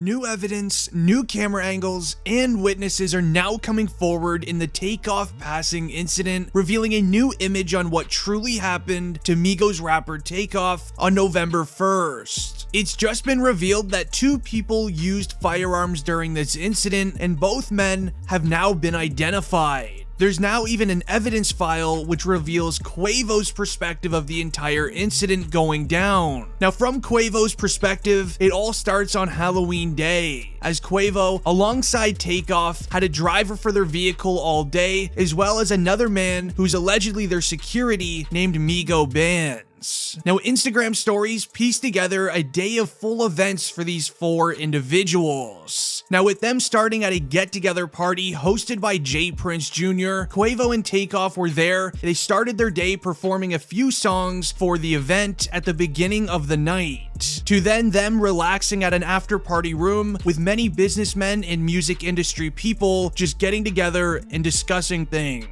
New evidence, new camera angles, and witnesses are now coming forward in the Takeoff passing incident, revealing a new image on what truly happened to Migos rapper Takeoff on November 1st. It's just been revealed that two people used firearms during this incident, and both men have now been identified. There's now even an evidence file which reveals Quavo's perspective of the entire incident going down. Now, from Quavo's perspective, it all starts on Halloween day, as Quavo, alongside Takeoff, had a driver for their vehicle all day, as well as another man who's allegedly their security named Migos Bands. Now, Instagram stories piece together a day of full events for these four individuals. Now, with them starting at a get-together party hosted by jprince Jr., Quavo and Takeoff were there. They started their day performing a few songs for the event at the beginning of the night, to then them relaxing at an after-party room with many businessmen and music industry people just getting together and discussing things.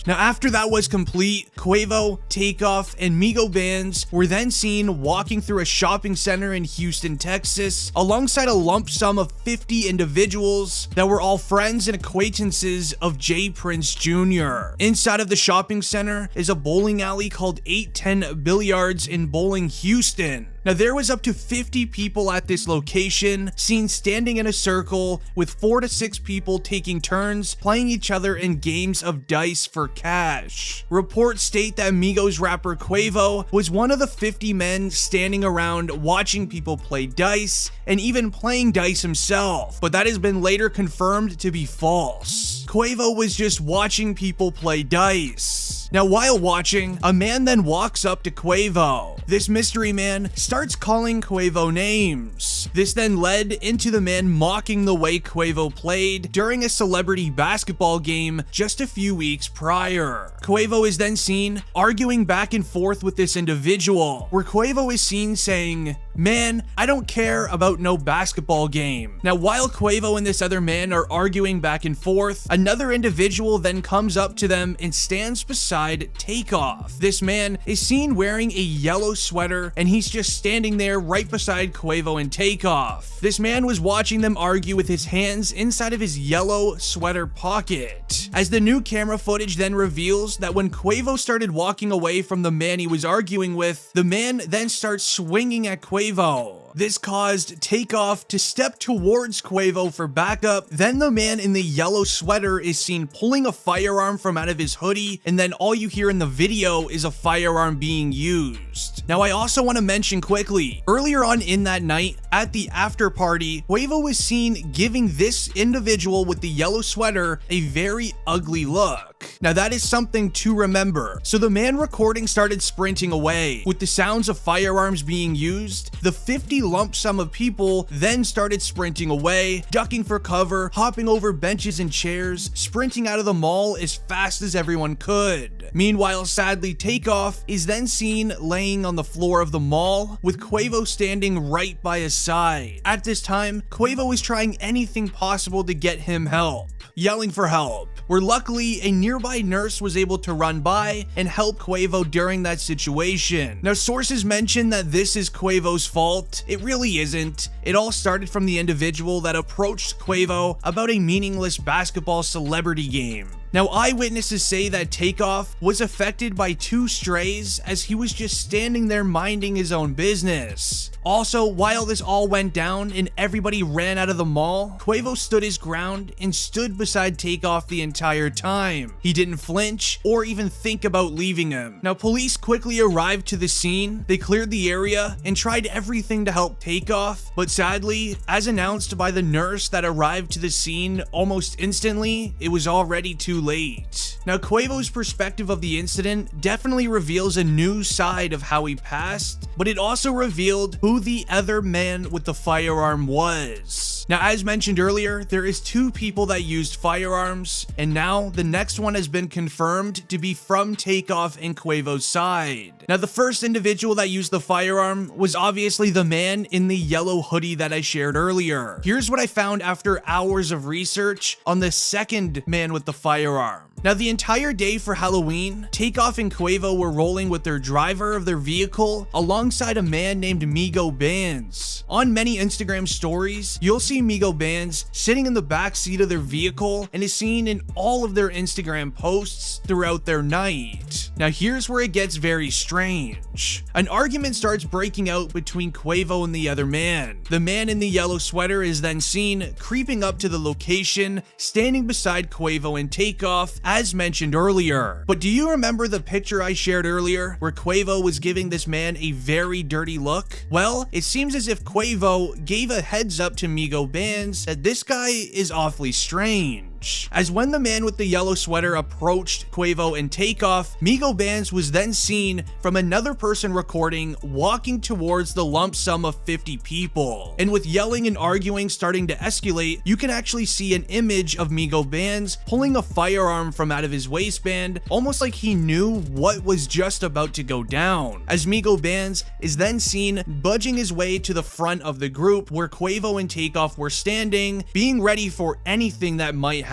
Now, after that was complete, Quavo, Takeoff, and Migos Bands were then seen walking through a shopping center in Houston, Texas, alongside a lump sum of 50 individuals that were all friends and acquaintances of jprince Jr. Inside of the shopping center is a bowling alley called 810 Billiards in Bowling, Houston. Now, there was up to 50 people at this location, seen standing in a circle with 4 to 6 people taking turns playing each other in games of dice for cash. Reports state that Migos rapper Quavo was one of the 50 men standing around watching people play dice and even playing dice himself, but that has been later confirmed to be false. Quavo was just watching people play dice. Now, while watching, a man then walks up to Quavo. This mystery man starts calling Quavo names. This then led into the man mocking the way Quavo played during a celebrity basketball game just a few weeks prior. Quavo is then seen arguing back and forth with this individual, where Quavo is seen saying, "Man, I don't care about no basketball game." Now, while Quavo and this other man are arguing back and forth, another individual then comes up to them and stands beside Takeoff. This man is seen wearing a yellow sweater, and he's just standing there right beside Quavo and Takeoff. This man was watching them argue with his hands inside of his yellow sweater pocket. As the new camera footage then reveals that when Quavo started walking away from the man he was arguing with, the man then starts swinging at Quavo. This caused Takeoff to step towards Quavo for backup. Then the man in the yellow sweater is seen pulling a firearm from out of his hoodie, and then all you hear in the video is a firearm being used. Now, I also want to mention quickly, earlier on in that night, at the after party, Quavo was seen giving this individual with the yellow sweater a very ugly look. Now, that is something to remember. So the man recording started sprinting away. With the sounds of firearms being used, the 50 lump sum of people then started sprinting away, ducking for cover, hopping over benches and chairs, sprinting out of the mall as fast as everyone could. Meanwhile, sadly, Takeoff is then seen laying on the floor of the mall, with Quavo standing right by his side. At this time, Quavo is trying anything possible to get him help, yelling for help, where luckily a nearby nurse was able to run by and help Quavo during that situation. Now, sources mention that this is Quavo's fault. It really isn't. It all started from the individual that approached Quavo about a meaningless basketball celebrity game. Now, eyewitnesses say that Takeoff was affected by 2 strays as he was just standing there minding his own business. Also, while this all went down and everybody ran out of the mall, Quavo stood his ground and stood beside Takeoff the entire time. He didn't flinch or even think about leaving him. Now, police quickly arrived to the scene. They cleared the area and tried everything to help Takeoff, but sadly, as announced by the nurse that arrived to the scene almost instantly, it was already too late. Now, Quavo's perspective of the incident definitely reveals a new side of how he passed, but it also revealed who the other man with the firearm was. Now, as mentioned earlier, there is 2 people that used firearms, and now the next one has been confirmed to be from Takeoff and Quavo's side. Now, the first individual that used the firearm was obviously the man in the yellow hoodie that I shared earlier. Here's what I found after hours of research on the second man with the firearm. Now, the entire day for Halloween, Takeoff and Quavo were rolling with their driver of their vehicle alongside a man named Migos Bands. On many Instagram stories, you'll see Migos Bands sitting in the back seat of their vehicle and is seen in all of their Instagram posts throughout their night. Now, here's where it gets very strange. An argument starts breaking out between Quavo and the other man. The man in the yellow sweater is then seen creeping up to the location, standing beside Quavo and Takeoff, as mentioned earlier. But do you remember the picture I shared earlier where Quavo was giving this man a very dirty look? Well, it seems as if Quavo gave a heads up to Migos Bands that this guy is awfully strange. As when the man with the yellow sweater approached Quavo and Takeoff, Migos Bands was then seen from another person recording walking towards the lump sum of 50 people. And with yelling and arguing starting to escalate, you can actually see an image of Migos Bands pulling a firearm from out of his waistband, almost like he knew what was just about to go down. As Migos Bands is then seen budging his way to the front of the group where Quavo and Takeoff were standing, being ready for anything that might happen.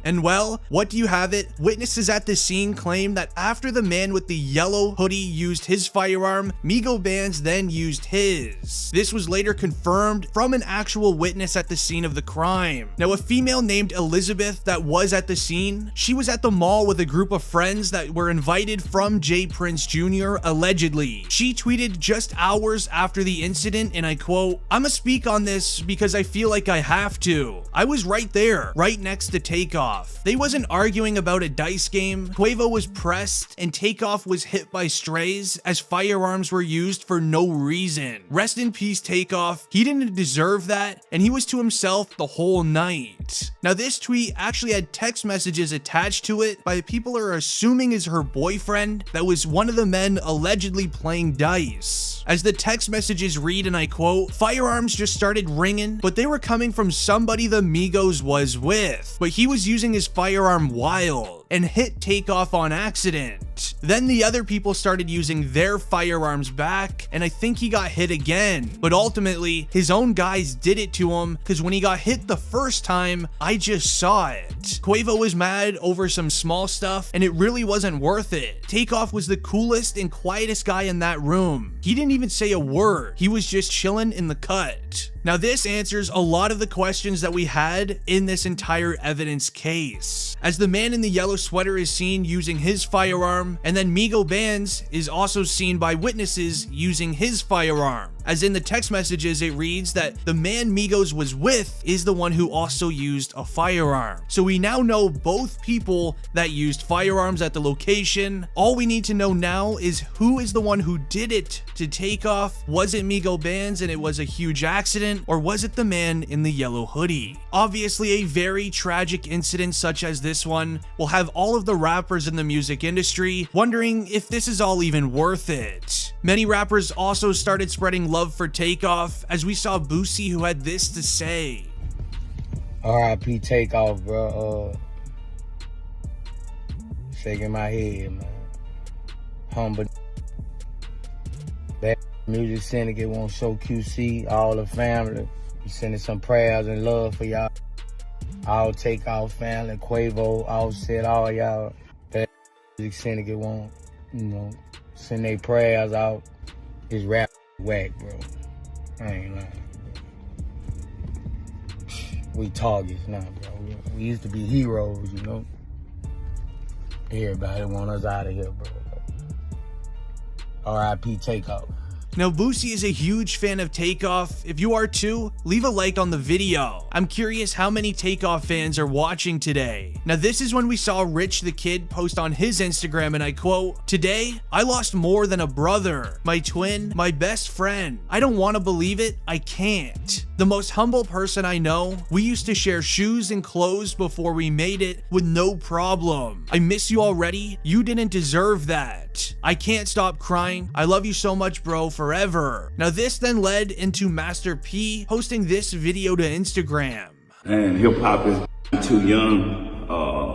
And well, what do you have it? Witnesses at the scene claim that after the man with the yellow hoodie used his firearm, Migos Bands then used his. This was later confirmed from an actual witness at the scene of the crime. Now, a female named Elizabeth that was at the scene, she was at the mall with a group of friends that were invited from jprince Jr. allegedly. She tweeted just hours after the incident, and I quote, "I'ma speak on this because I feel like I have to. I was right there, right next to Takeoff. They wasn't arguing about a dice game. Quavo was pressed and Takeoff was hit by strays as firearms were used for no reason. Rest in peace, Takeoff. He didn't deserve that, and he was to himself the whole night." Now, this tweet actually had text messages attached to it by people are assuming is her boyfriend that was one of the men allegedly playing dice. As the text messages read, and I quote, "Firearms just started ringing, but they were coming from somebody the Migos was with, but he was using his firearm wild and hit Takeoff on accident. Then the other people started using their firearms back, and I think he got hit again. But ultimately, his own guys did it to him because when he got hit the first time, I just saw it. Quavo was mad over some small stuff, and it really wasn't worth it. Takeoff was the coolest and quietest guy in that room. He didn't even say a word. He was just chilling in the cut." Now, this answers a lot of the questions that we had in this entire evidence case, as the man in the yellow sweater is seen using his firearm, and then Migos Bands is also seen by witnesses using his firearm. As in the text messages, it reads that the man Migos was with is the one who also used a firearm. So we now know both people that used firearms at the location. All we need to know now is who is the one who did it to Takeoff. Was it Migos Bands and it was a huge accident, or was it the man in the yellow hoodie? Obviously, a very tragic incident such as this one will have all of the rappers in the music industry wondering if this is all even worth it. Many rappers also started spreading love for Takeoff, as we saw Boosie, who had this to say. R.I.P. Takeoff, bro. Shaking my head, man. Humble. That music syndicate won't show QC, all the family. We sending some prayers and love for y'all. All Takeoff family, Quavo, Offset, all y'all. That music syndicate won't, send their prayers out. His rap whack, bro. I ain't lying. We targets now, bro. We used to be heroes, Everybody want us out of here, bro. R.I.P. Takeoff. Now, Boosie is a huge fan of Takeoff. If you are too, leave a like on the video. I'm curious how many Takeoff fans are watching today. Now, this is when we saw Rich the Kid post on his Instagram, and I quote, "Today, I lost more than a brother, my twin, my best friend. I don't want to believe it. I can't. The most humble person I know. We used to share shoes and clothes before we made it with no problem. I miss you already. You didn't deserve that. I can't stop crying. I love you so much, bro, forever." Now, this then led into Master P posting this video to Instagram. And hip hop is too young.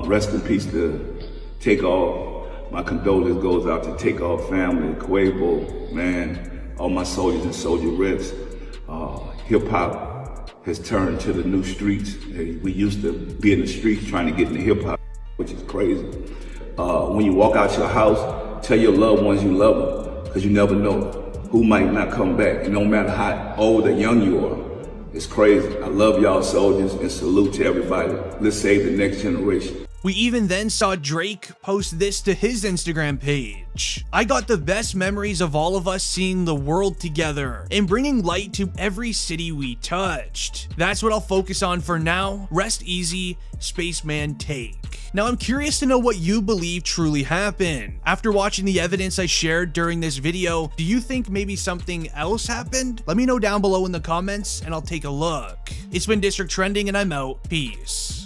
Rest in peace to Takeoff. My condolences goes out to Takeoff family, Quavo, man, all my soldiers and soldier reps. Hip hop has turned to the new streets. We used to be in the streets trying to get into hip hop, which is crazy. When you walk out your house, tell your loved ones you love them, because you never know who might not come back. And no matter how old or young you are, it's crazy. I love y'all soldiers and salute to everybody. Let's save the next generation. We even then saw Drake post this to his Instagram page. I got the best memories of all of us seeing the world together and bringing light to every city we touched. That's what I'll focus on for now. Rest easy, Spaceman Take. Now I'm curious to know what you believe truly happened. After watching the evidence I shared during this video, do you think maybe something else happened? Let me know down below in the comments and I'll take a look. It's been District Trending and I'm out. Peace.